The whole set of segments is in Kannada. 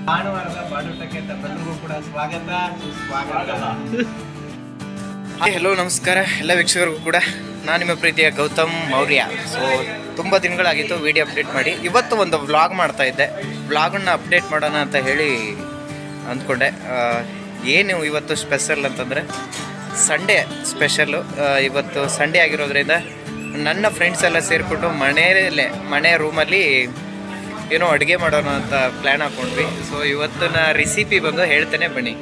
ಭಾನುವಾರದ ಬಾಡೂಟಕ್ಕೆ ತಮ್ಮೆಲ್ಲರಿಗೂ ಕೂಡ ಸ್ವಾಗತ. ಹೆಲೋ ನಮಸ್ಕಾರ ಎಲ್ಲ ವೀಕ್ಷಕರಿಗೂ ಕೂಡ. ನಾನು ನಿಮ್ಮ ಪ್ರೀತಿಯ ಗೌತಮ್ ಮೌರ್ಯ. ಸೊ ತುಂಬ ದಿನಗಳಾಗಿತ್ತು ವಿಡಿಯೋ ಅಪ್ಡೇಟ್ ಮಾಡಿ. ಇವತ್ತು ಒಂದು ವ್ಲಾಗ್ ಮಾಡ್ತಾ ಇದ್ದೆ. ವ್ಲಾಗನ್ನು ಅಪ್ಡೇಟ್ ಮಾಡೋಣ ಅಂತ ಹೇಳಿ ಅಂದ್ಕೊಂಡೆ. ಏನು ಇವತ್ತು ಸ್ಪೆಷಲ್ ಅಂತಂದರೆ ಸಂಡೇ ಸ್ಪೆಷಲ್ಲು. ಇವತ್ತು ಸಂಡೇ ಆಗಿರೋದ್ರಿಂದ ನನ್ನ ಫ್ರೆಂಡ್ಸ್ ಎಲ್ಲ ಸೇರಿಕೊಂಡು ಮನೆ ರೂಮಲ್ಲಿ ಏನೋ ಅಡುಗೆ ಮಾಡೋಣ ಅಂತ ಪ್ಲ್ಯಾನ್ ಹಾಕ್ಕೊಂಡ್ವಿ. ಸೊ ಇವತ್ತಿನ ರೆಸಿಪಿ ಬಂದು ಹೇಳ್ತೇನೆ ಬನ್ನಿ.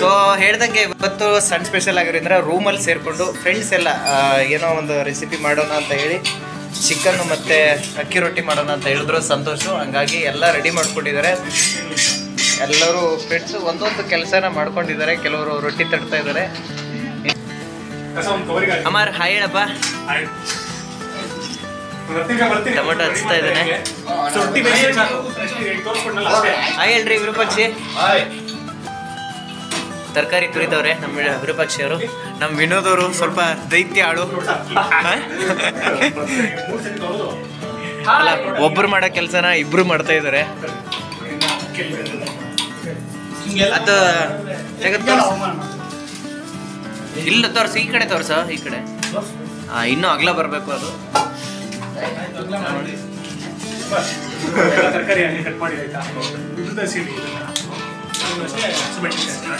ಸೊ ಹೇಳ್ದಂಗೆ ಇವತ್ತು ಸಣ್ಣ ಸ್ಪೆಷಲ್ ಆಗಿರೋದ್ರಿಂದ ರೂಮಲ್ಲಿ ಸೇರಿಕೊಂಡು ಫ್ರೆಂಡ್ಸ್ ಎಲ್ಲ ಏನೋ ಒಂದು ರೆಸಿಪಿ ಮಾಡೋಣ ಅಂತ ಹೇಳಿ ಚಿಕನ್ನು ಮತ್ತು ಅಕ್ಕಿ ರೊಟ್ಟಿ ಮಾಡೋಣ ಅಂತ ಹೇಳಿದ್ರು ಸಂತೋಷು. ಹಂಗಾಗಿ ಎಲ್ಲ ರೆಡಿ ಮಾಡ್ಕೊಂಡಿದ್ದಾರೆ. ಎಲ್ಲರೂ ಫ್ರೆಂಡ್ಸ್ ಒಂದೊಂದು ಕೆಲಸನ ಮಾಡ್ಕೊಂಡಿದ್ದಾರೆ. ಕೆಲವರು ರೊಟ್ಟಿ ತಡ್ತಾ ಇದ್ದಾರೆ. ಅಮಾರ್ ಹಾಯ್ ಹೇಳಪ್ಪ. ಟೊಮೊಟೊ ಹಚ್ತಾ ಇದ್ದಾನೆ. ಹಾಯ್ ಹೇಳ್ರಿ ವಿರೂಪಾಕ್ಷಿ. ತರಕಾರಿ ತುರಿದವ್ರೆ ನಮ್ಮ ವಿರೂಪಾಕ್ಷಿ ಅವರು. ನಮ್ಮ ವಿನೋದ್ ಅವರು ಸ್ವಲ್ಪ ದೈತ್ಯ ಆಳು. ಅಲ್ಲ, ಒಬ್ರು ಮಾಡೋ ಕೆಲಸನ ಇಬ್ರು ಮಾಡ್ತಾ ಇದ್ದಾರೆ. ಅದು ಇಲ್ಲ ತೋರ್ಸ, ಈ ಕಡೆ ತೋರ್ಸ, ಈ ಕಡೆ. ಇನ್ನೂ ಅಗಲ ಬರಬೇಕು ಅದು.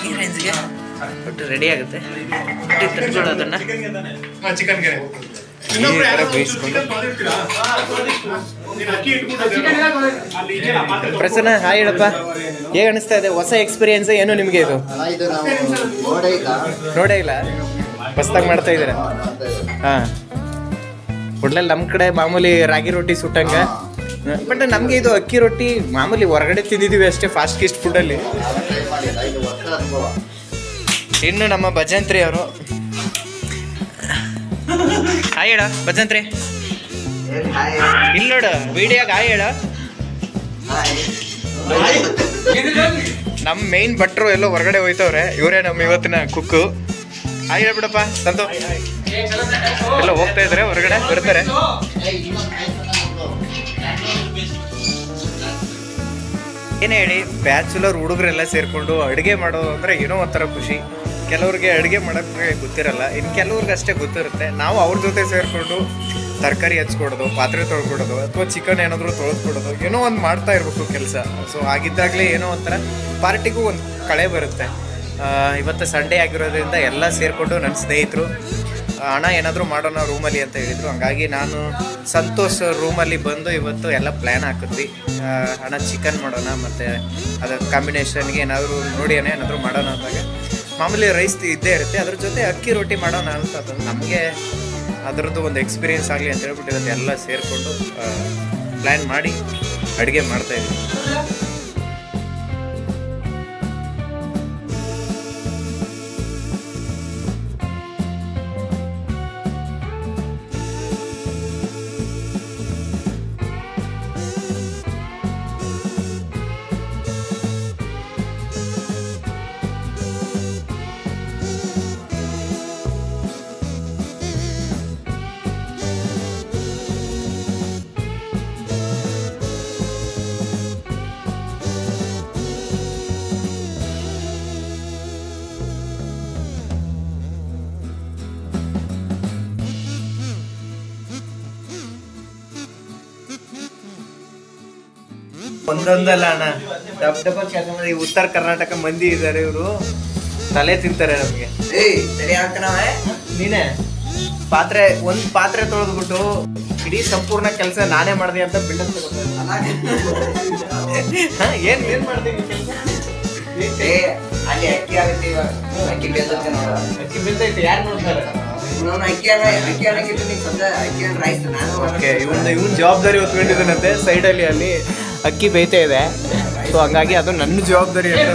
ಈ ರೇಂಜ್ಗೆ ಒಟ್ಟು ರೆಡಿ ಆಗುತ್ತೆ. ಅದನ್ನ ಪ್ರಸನ್ನ ಹಾಯ್ ಹೇಳಪ್ಪ. ಹೇಗೆ ಅನಿಸ್ತಾ ಇದೆ? ಹೊಸ ಎಕ್ಸ್ಪೀರಿಯನ್ಸ್ ಏನು ನಿಮಗೆ? ಇದು ನೋಡೇ ಇಲ್ಲ, ಹೊಸ್ದಾಗಿ ಮಾಡ್ತಾ ಇದ್ದೀರಾ? ಹಾಂ, ಒಟ್ಲಲ್ಲಿ ನಮ್ಮ ಕಡೆ ಮಾಮೂಲಿ ರಾಗಿ ರೊಟ್ಟಿ ಸುಟ್ಟಂಗ. ಬಟ್ ನಮಗೆ ಇದು ಅಕ್ಕಿ ರೊಟ್ಟಿ ಮಾಮೂಲಿ ಹೊರಗಡೆ ತಿಂದಿದ್ದೀವಿ ಅಷ್ಟೇ, ಫಾಸ್ಟ್ ಗೀಸ್ಟ್ ಫುಡ್ಡಲ್ಲಿ. ಇನ್ನು ನಮ್ಮ ಭಜಂತ್ರಿ ಅವರು. ಹಾಯ್ ಹೇಳ ಭಜಂತ್ರಿ. ಇಲ್ಲ ನೋಡು ವಿಡಿಯೋಗೆ ಹಾಯ್ ಹೇಳ. ನಮ್ಮ ಮೇನ್ ಭಟ್ರು ಎಲ್ಲೋ ಹೊರಗಡೆ ಹೋಯ್ತವ್ರೆ. ಇವರೇ ನಮ್ಮ ಇವತ್ತಿನ ಕುಕ್ಕು. ಹಾಯ್ ಹೇಳ್ಬಿಡಪ್ಪ ಸಂತು. ಎಲ್ಲ ಹೋಗ್ತಾ ಇದ್ದಾರೆ, ಹೊರಗಡೆ ಬರ್ತಾರೆ. ಏನೇ ಹೇಳಿ, ಬ್ಯಾಚುಲರ್ ಹುಡುಗರೆಲ್ಲ ಸೇರಿಕೊಂಡು ಅಡುಗೆ ಮಾಡೋದು ಅಂದರೆ ಏನೋ ಒಂಥರ ಖುಷಿ. ಕೆಲವ್ರಿಗೆ ಅಡುಗೆ ಮಾಡೋಕ್ಕೆ ಗೊತ್ತಿರಲ್ಲ, ಇನ್ನು ಕೆಲವ್ರಿಗೆ ಅಷ್ಟೇ ಗೊತ್ತಿರುತ್ತೆ. ನಾವು ಅವ್ರ ಜೊತೆ ಸೇರಿಕೊಂಡು ತರಕಾರಿ ಹಚ್ಕೊಡೋದು, ಪಾತ್ರೆ ತೊಳ್ಕೊಡೋದು, ಅಥವಾ ಚಿಕನ್ ಏನಾದರೂ ತೊಳೆದ್ಕೊಡೋದು, ಏನೋ ಒಂದು ಮಾಡ್ತಾ ಇರಬೇಕು ಕೆಲಸ. ಸೊ ಆಗಿದ್ದಾಗಲೇ ಏನೋ ಒಂಥರ ಪಾರ್ಟಿಗೂ ಒಂದು ಕಳೆ ಬರುತ್ತೆ. ಇವತ್ತು ಸಂಡೇ ಆಗಿರೋದ್ರಿಂದ ಎಲ್ಲ ಸೇರಿಕೊಂಡು ನನ್ನ ಸ್ನೇಹಿತರು ಹಣ ಏನಾದರೂ ಮಾಡೋಣ ರೂಮಲ್ಲಿ ಅಂತ ಹೇಳಿದರು. ಹಂಗಾಗಿ ನಾನು ಸಂತೋಷ್ ರೂಮಲ್ಲಿ ಬಂದು ಇವತ್ತು ಎಲ್ಲ ಪ್ಲ್ಯಾನ್ ಹಾಕಿದ್ವಿ. ಹಣ ಚಿಕನ್ ಮಾಡೋಣ, ಮತ್ತು ಅದರ ಕಾಂಬಿನೇಷನ್ಗೆ ಏನಾದರೂ ಏನಾದರೂ ಮಾಡೋಣ ಅಂದಾಗ ಮಾಮೂಲಿ ರೈಸ್ ಇದ್ದೇ ಇರುತ್ತೆ. ಅದ್ರ ಜೊತೆ ಅಕ್ಕಿ ರೊಟ್ಟಿ ಮಾಡೋಣ ಅಂತ ಅದು ನಮಗೆ ಅದರದ್ದು ಒಂದು ಎಕ್ಸ್ಪೀರಿಯೆನ್ಸ್ ಆಗಲಿ ಅಂತ ಹೇಳ್ಬಿಟ್ಟು ಇವತ್ತು ಎಲ್ಲ ಸೇರಿಕೊಂಡು ಪ್ಲ್ಯಾನ್ ಮಾಡಿ ಅಡುಗೆ ಮಾಡ್ತಾಯಿದ್ವಿ. ಒಂದೊಂದಲ್ಲ ಅಣ್ಣ, ಡಬ್ಬ ಕೆಲಸ ಮಾಡಿ ಉತ್ತರ ಕರ್ನಾಟಕ ಮಂದಿ ಇದ್ದಾರೆ. ಇವರು ತಲೆ ತಿಂತಾರೆ ನಮಗೆ. ನೀನೇ ಒಂದು ಪಾತ್ರೆ ತೊಳೆದ್ಬಿಟ್ಟು ಇಡೀ ಸಂಪೂರ್ಣ ಕೆಲಸ ನಾನೇ ಮಾಡಿದೆ ಅಂತ ಬಿಲ್ಡಪ್ ಏನ್ ಮಾಡ್ತೀನಿ ಕೆಲಸ. ಅಕ್ಕಿ ಬೆಳ್ದೈತೆ, ಯಾರು ನೋಡ್ತಾರೆ? ಇವನ್ ಜವಾಬ್ದಾರಿ ಹೊತ್ಕೊಂಡಿದ್ದಾನಂತೆ. ಸೈಡಲ್ಲಿ ಅಲ್ಲಿ ಅಕ್ಕಿ ಬೇಯ್ತಾ ಇದೆ. ಸೊ ಹಂಗಾಗಿ ಅದು ನನ್ನ ಜವಾಬ್ದಾರಿ ಅಂತ